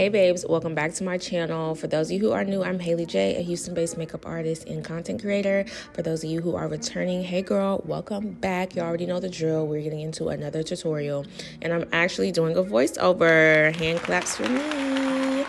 Hey babes, welcome back to my channel. For those of you who are new, I'm Halle J, a Houston-based makeup artist and content creator. For those of you who are returning, hey girl, welcome back. You already know the drill. We're getting into another tutorial, and I'm actually doing a voiceover. Hand claps for me.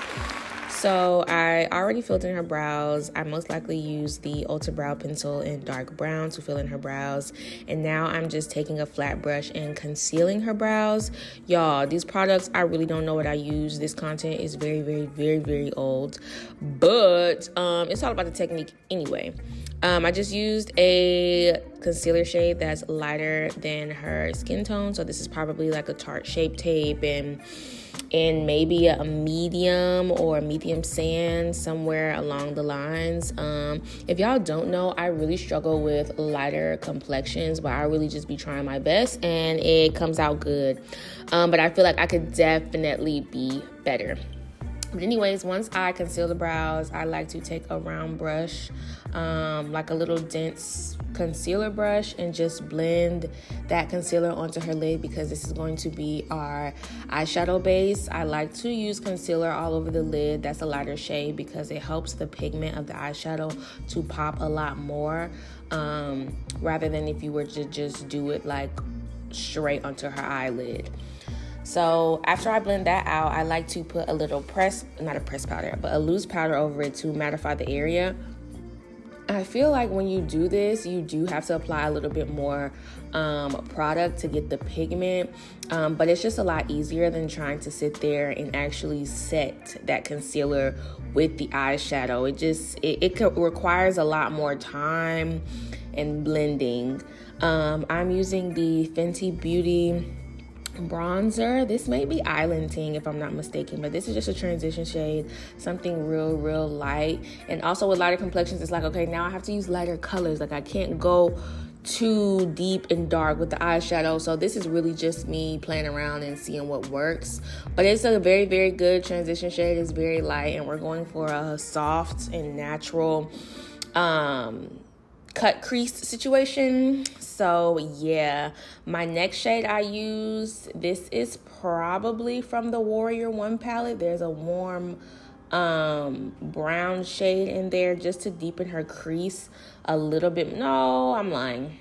So I already filled in her brows. I most likely used the Ulta Brow Pencil in dark brown to fill in her brows. And now I'm just taking a flat brush and concealing her brows. Y'all, these products, I really don't know what I use. This content is very old. But it's all about the technique anyway. I just used a concealer shade that's lighter than her skin tone. So this is probably like a Tarte Shape Tape and maybe a medium or medium sand, somewhere along the lines. If y'all don't know, I really struggle with lighter complexions, but I really just be trying my best and it comes out good. But I feel like I could definitely be better. But anyways, once I conceal the brows, I like to take a round brush, like a little dense concealer brush, and just blend that concealer onto her lid because this is going to be our eyeshadow base. I like to use concealer all over the lid. That's a lighter shade because it helps the pigment of the eyeshadow to pop a lot more, rather than if you were to just do it like straight onto her eyelid. So after I blend that out, I like to put a little not a press powder, but a loose powder over it to mattify the area. I feel like when you do this, you do have to apply a little bit more product to get the pigment, but it's just a lot easier than trying to sit there and actually set that concealer with the eyeshadow. It requires a lot more time and blending. I'm using the Fenty Beauty bronzer. This may be Island Ting if I'm not mistaken, but this is just a transition shade, something real light. And also with lighter complexions, it's like, okay, now I have to use lighter colors. Like I can't go too deep and dark with the eyeshadow. So this is really just me playing around and seeing what works. But it's a very good transition shade. It's very light, and we're going for a soft and natural cut crease situation. So yeah, my next shade I use, this is probably from the Warrior 1 palette. There's a warm brown shade in there just to deepen her crease a little bit. No, I'm lying.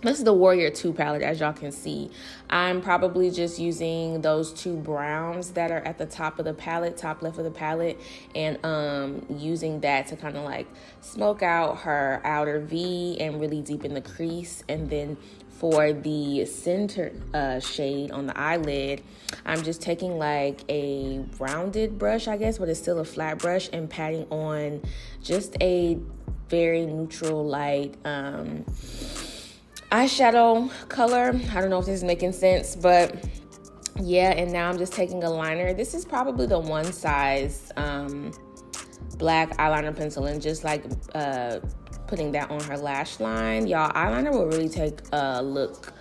This is the Warrior 2 palette, as y'all can see. I'm probably just using those two browns that are at the top of the palette, top left of the palette, and using that to kind of like smoke out her outer V and really deepen the crease. And then for the center shade on the eyelid, I'm just taking like a rounded brush, I guess, but it's still a flat brush, and patting on just a very neutral light eyeshadow color. I don't know if this is making sense, but yeah. And now I'm just taking a liner. This is probably the one size black eyeliner pencil, and just like putting that on her lash line. Y'all, eyeliner will really take a look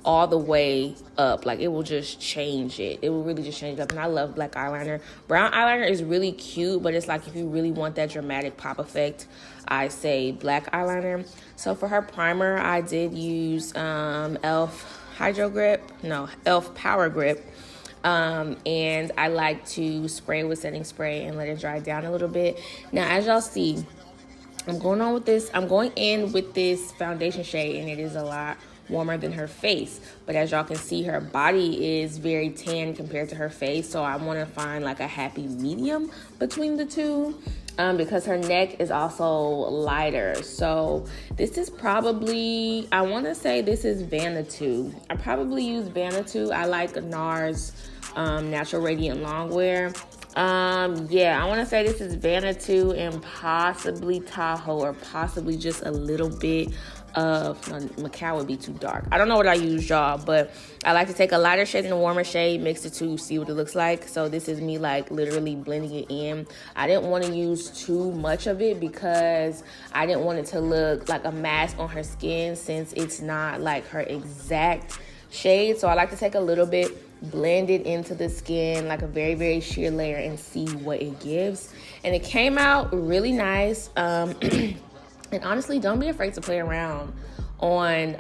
all the way up. Like it will just change it. It will really just change it up. And I love black eyeliner. Brown eyeliner is really cute, but it's like if you really want that dramatic pop effect, I say black eyeliner. So for her primer, I did use e.l.f. e.l.f. Power Grip. And I like to spray with setting spray and let it dry down a little bit. Now, as y'all see, I'm going in with this foundation shade, and it is a lot warmer than her face. But as y'all can see, her body is very tan compared to her face. So I want to find like a happy medium between the two, because her neck is also lighter. So this is probably, I want to say this is Vanity. I probably use Vanity. I like NARS Natural Radiant Longwear. Yeah, I want to say this is Vanity and possibly Tahoe, or possibly just a little bit of Macao would be too dark. I don't know what I use, y'all, but I like to take a lighter shade and a warmer shade, mix the two, see what it looks like. So this is me like literally blending it in. I didn't want to use too much of it because I didn't want it to look like a mask on her skin, since it's not like her exact shade. So I like to take a little bit, blend it into the skin like a very sheer layer, and see what it gives. And it came out really nice. And honestly, don't be afraid to play around on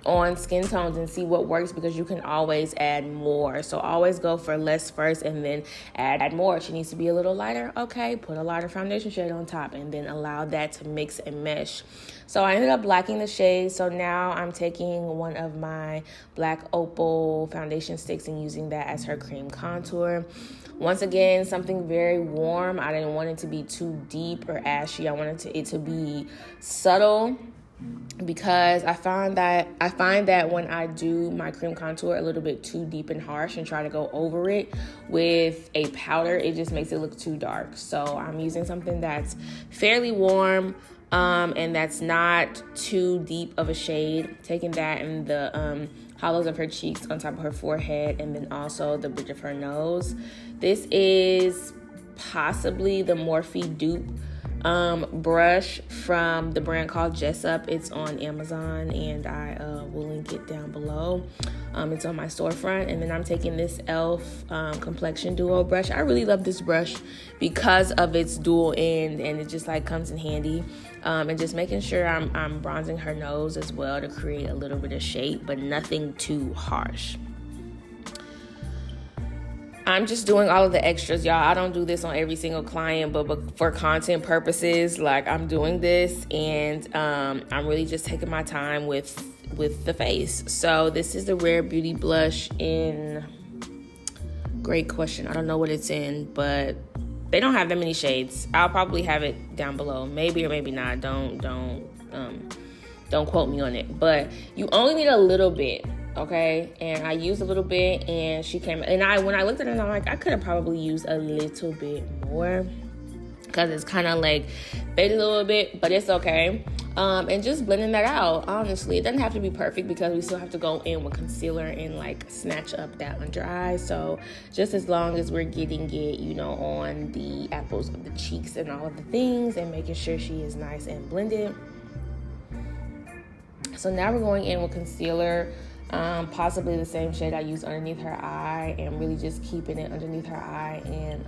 on skin tones and see what works, because you can always add more. So always go for less first and then add more. She needs to be a little lighter. Okay, put a lighter foundation shade on top and then allow that to mix and mesh. So I ended up liking the shade. So now I'm taking one of my black opal foundation sticks and using that as her cream contour. Once again, something very warm. I didn't want it to be too deep or ashy. I wanted it to be subtle, because I find that when I do my cream contour a little bit too deep and harsh and try to go over it with a powder, it just makes it look too dark. So I'm using something that's fairly warm, and that's not too deep of a shade. Taking that in the hollows of her cheeks, on top of her forehead, and then also the bridge of her nose. This is possibly the Morphe dupe brush from the brand called Jessup. It's on Amazon, and I will link it down below. It's on my storefront. And then I'm taking this e.l.f. complexion duo brush. I really love this brush because of its dual end, and it just like comes in handy. And just making sure I'm bronzing her nose as well to create a little bit of shape, but nothing too harsh. I'm just doing all of the extras, y'all. I don't do this on every single client, but for content purposes, like, I'm doing this, and I'm really just taking my time with the face. So this is the Rare Beauty blush in, great question, I don't know what it's in, but they don't have that many shades. I'll probably have it down below, maybe or maybe not. Don't quote me on it, but you only need a little bit. Okay, and I used a little bit, and she came, and when I looked at it, I'm like, I could have probably used a little bit more, because it's kind of like faded a little bit, but it's okay. And just blending that out, honestly, it doesn't have to be perfect, because we still have to go in with concealer and like snatch up that under eye. So just as long as we're getting it, you know, on the apples of the cheeks and all of the things, and making sure she is nice and blended. So now we're going in with concealer. Possibly the same shade I used underneath her eye, and really just keeping it underneath her eye and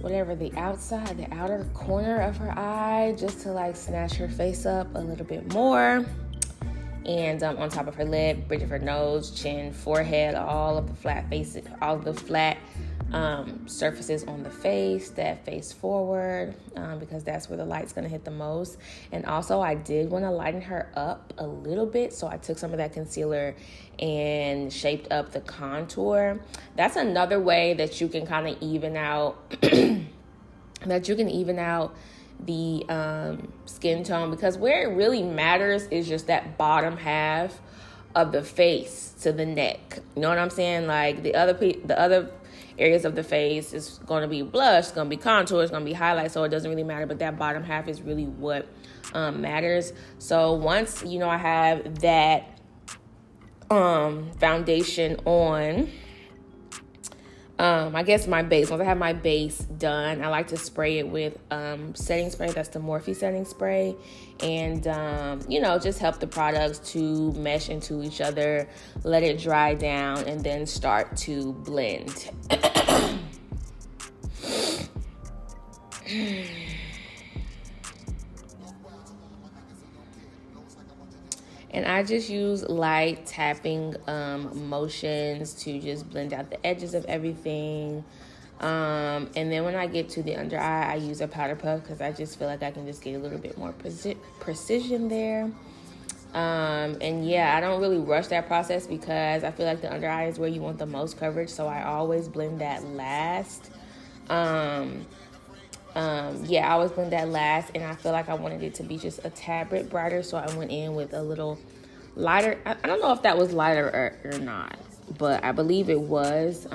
whatever, the outer corner of her eye, just to like snatch her face up a little bit more. And on top of her lid, bridge of her nose, chin, forehead, all of the flat surfaces on the face that face forward, because that's where the light's going to hit the most. And also, I did want to lighten her up a little bit, so I took some of that concealer and shaped up the contour. That's another way that you can kind of even out the skin tone, because where it really matters is just that bottom half of the face to the neck. You know what I'm saying? Like the other areas of the face is going to be blush, it's going to be contour, it's going to be highlight, so it doesn't really matter, but that bottom half is really what matters. So once, you know, I have that foundation on, I guess my base, once I have my base done, I like to spray it with setting spray. That's the Morphe setting spray. And, you know, just help the products to mesh into each other, let it dry down, and then start to blend. And I just use light tapping motions to just blend out the edges of everything. And then when I get to the under eye, I use a powder puff, because I just feel like I can just get a little bit more precision there. And yeah, I don't really rush that process, because I feel like the under eye is where you want the most coverage. So I always blend that last. Yeah, I always blend that last, and I feel like I wanted it to be just a tad bit brighter, so I went in with a little lighter. I don't know if that was lighter or not, but I believe it was.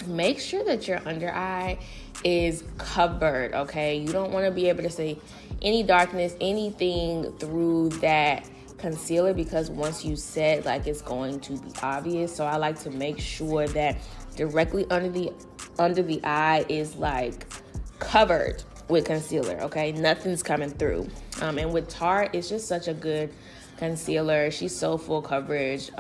Make sure that your under eye is covered, okay? You don't want to be able to see any darkness, anything through that concealer, because once you set, like, it's going to be obvious. So I like to make sure that directly under the eye is like covered with concealer, okay? Nothing's coming through. And with Tarte, it's just such a good concealer. She's so full coverage.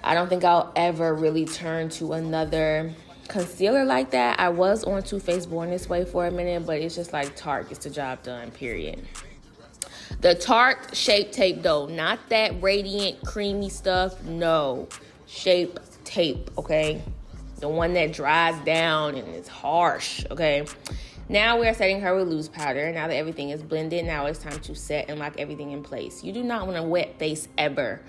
I don't think I'll ever really turn to another concealer like that. I was on Too Faced Born This Way for a minute, but it's just like Tarte gets the job done, period. The Tarte Shape Tape, though. Not that radiant, creamy stuff. No. Shape Tape, okay? The one that dries down and is harsh, okay? Now we're setting her with loose powder. Now that everything is blended, now it's time to set and lock everything in place. You do not want a wet face ever.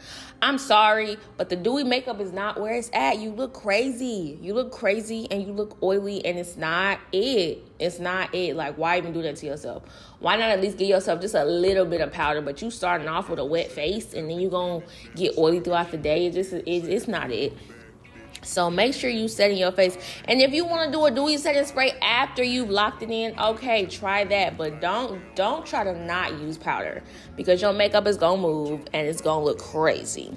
I'm sorry, but the dewy makeup is not where it's at. You look crazy. You look crazy and you look oily, and it's not it. It's not it. Like, why even do that to yourself? Why not at least give yourself just a little bit of powder? But you starting off with a wet face and then you gonna get oily throughout the day. It's not it. So make sure you set in your face. And if you want to do a dewy setting spray after you've locked it in, okay, try that. But don't try to not use powder, because your makeup is going to move and it's going to look crazy.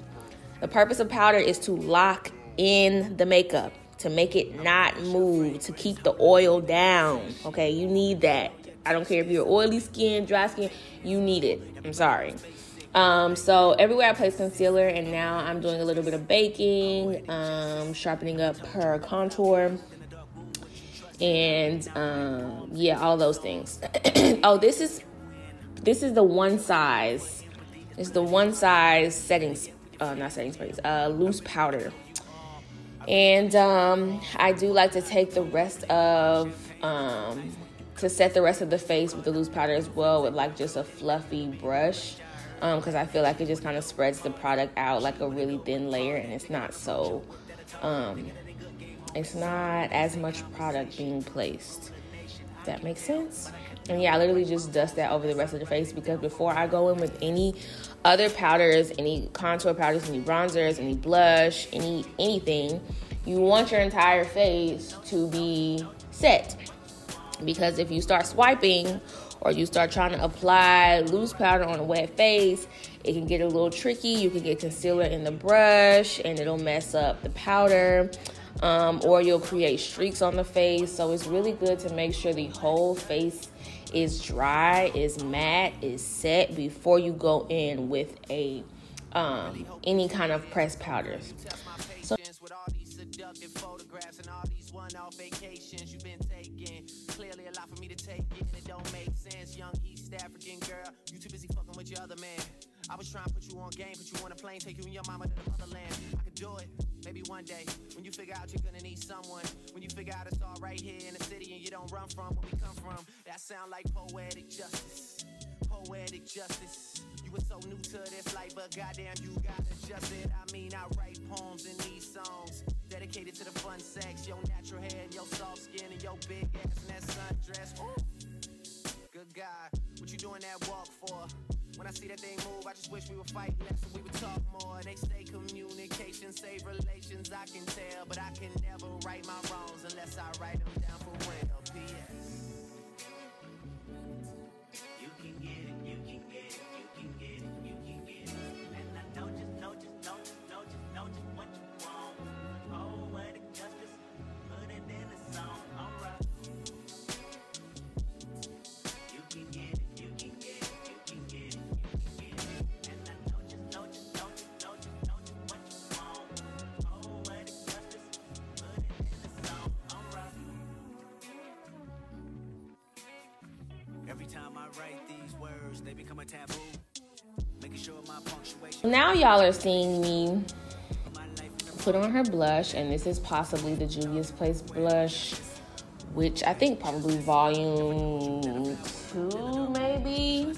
The purpose of powder is to lock in the makeup, to make it not move, to keep the oil down. Okay, you need that. I don't care if you're oily skin, dry skin, you need it. I'm sorry. So everywhere I place concealer, and now I'm doing a little bit of baking, sharpening up her contour, and yeah, all those things. Oh, this is the one size. It's the one size loose powder. And I do like to take the rest of to set the rest of the face with the loose powder as well, with like just a fluffy brush. Because I feel like it just kind of spreads the product out like a really thin layer, and it's not so, it's not as much product being placed. If that makes sense? And yeah, I literally just dust that over the rest of the face, because before I go in with any other powders, any contour powders, any bronzers, any blush, anything, you want your entire face to be set. Because if you start swiping, or you start trying to apply loose powder on a wet face, it can get a little tricky. You can get concealer in the brush and it'll mess up the powder, or you'll create streaks on the face. So it's really good to make sure the whole face is dry, is matte, is set before you go in with a any kind of pressed powders. So one-off vacations you've been taking. Clearly a lot for me to take in. It don't make sense. Young East African girl, you too busy fucking with your other man. I was trying to put you on game, put you on a plane, take you and your mama to the motherland. I could do it, maybe one day. When you figure out you're gonna need someone. When you figure out it's all right here in the city and you don't run from where we come from. That sound like poetic justice. Poetic justice. You were so new to this life, but goddamn you got adjusted. I mean, I write poems in these songs dedicated to the fun sex, your natural hair, and your soft skin, and your big ass and that sundress. Ooh. Good God, what you doing that walk for? When I see that thing move, I just wish we would fight less and we would talk more. They say communication save relations, I can tell, but I can never right my wrongs unless I write them down for real. P.S. You can get it, you can get it, you can get it, you can get it. And I know just what you want. Oh, what a justice, put it in a song, alright. You can get it, you can get it, you can get it, you can get it. And I know just what you want. Oh, what a justice, put it in a song, alright. Every time I write these words, they become a taboo. Making sure my punctuation. Now y'all are seeing me put on her blush, and this is possibly the Juvia's Place blush, which I think probably volume 2 maybe.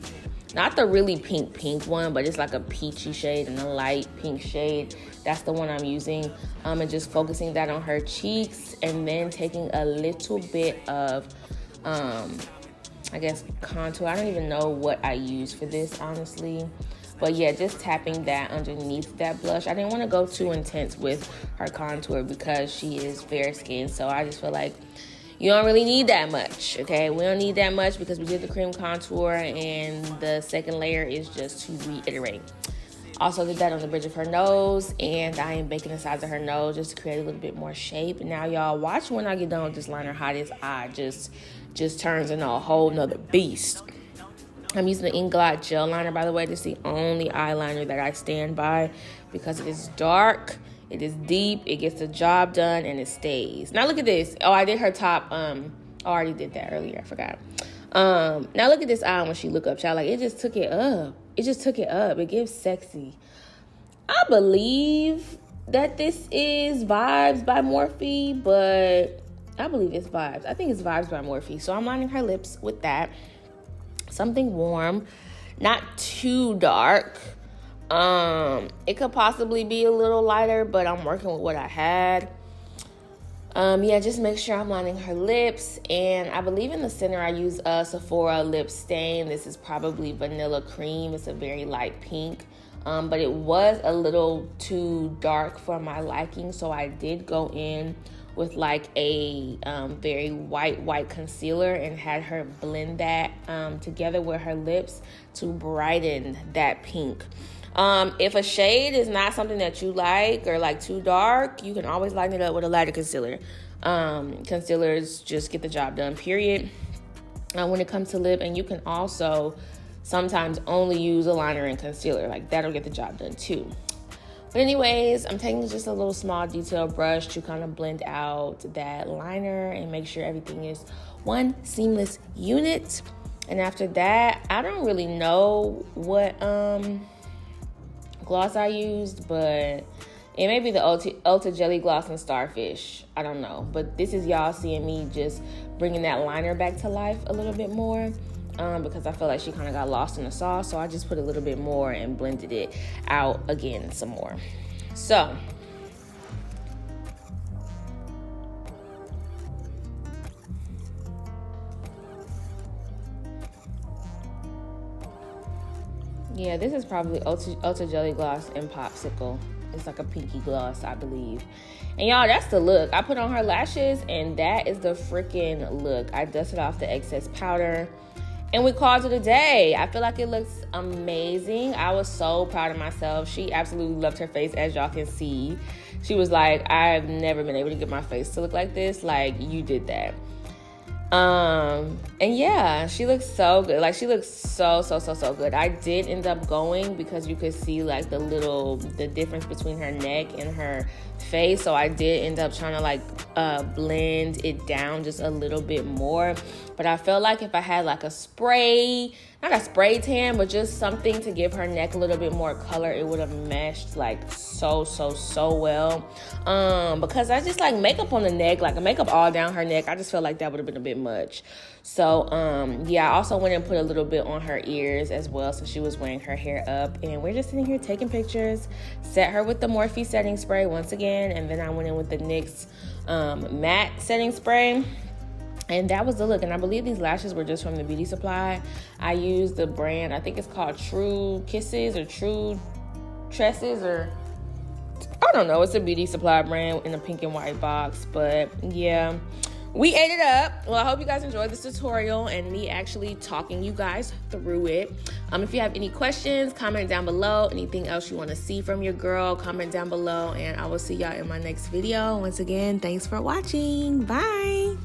Not the really pink one, but it's like a peachy shade and a light pink shade. That's the one I'm using. And just focusing that on her cheeks, and then taking a little bit of I guess contour. I don't even know what I use for this, honestly. But yeah, just tapping that underneath that blush. I didn't want to go too intense with her contour because she is fair skinned. So I just feel like you don't really need that much, okay? We don't need that much because we did the cream contour, and the second layer is just to reiterate. Also did that on the bridge of her nose, and I am baking the sides of her nose just to create a little bit more shape. Now, y'all, watch when I get done with this liner how this eye just turns into a whole nother beast. I'm using the Inglot gel liner, by the way. This is the only eyeliner that I stand by because it is dark, it is deep, it gets the job done, and it stays. Now look at this. Oh, I did her top. I already did that earlier. I forgot. Now look at this eye when she look up, child. Like, it just took it up. It gives sexy. I believe that this is Vibes by Morphe, but I believe it's Vibes. I think it's Vibes by Morphe. So I'm lining her lips with that. Something warm, not too dark. It could possibly be a little lighter, but I'm working with what I had. Yeah, just make sure I'm lining her lips. And I believe in the center I use a Sephora lip stain. This is probably Vanilla Cream. It's a very light pink. But it was a little too dark for my liking, so I did go in with like a very white concealer and had her blend that together with her lips to brighten that pink. If a shade is not something that you like or like too dark, you can always lighten it up with a lighter concealer. Concealers just get the job done, period. When it comes to lip, and you can also sometimes only use a liner and concealer. Like, that'll get the job done too. But anyways, I'm taking just a little small detail brush to kind of blend out that liner and make sure everything is one seamless unit. And after that, I don't really know what gloss I used, but it may be the Ulta Jelly Gloss in Starfish. I don't know. But this is y'all seeing me just bringing that liner back to life a little bit more. Because I feel like she kind of got lost in the sauce. So I just put a little bit more and blended it out again some more. So yeah, this is probably Ulta Jelly Gloss in Popsicle. It's like a pinky gloss, I believe. And y'all, that's the look. I put on her lashes, and that is the freaking look. I dusted off the excess powder, and we called it a day. I feel like it looks amazing. I was so proud of myself. She absolutely loved her face, as y'all can see. She was like, I've never been able to get my face to look like this. Like, you did that. And yeah, she looks so good. Like, she looks so good. I did end up going because you could see like the difference between her neck and her face. So I did end up trying to like blend it down just a little bit more. But I felt like if I had like a spray, not a spray tan, but just something to give her neck a little bit more color, it would have meshed like so well. Because I just like makeup on the neck, like a makeup all down her neck, I just felt like that would have been a bit much. So yeah, I also went and put a little bit on her ears as well, so she was wearing her hair up. And we're just sitting here taking pictures. Set her with the Morphe setting spray once again, and then I went in with the NYX matte setting spray. And that was the look. And I believe these lashes were just from the beauty supply. I used the brand, I think it's called True Kisses or True Tresses, or I don't know. It's a beauty supply brand in a pink and white box. But yeah, we ate it up. Well, I hope you guys enjoyed this tutorial and me actually talking you guys through it. If you have any questions, comment down below. Anything else you want to see from your girl, comment down below. And I will see y'all in my next video. Once again, thanks for watching. Bye.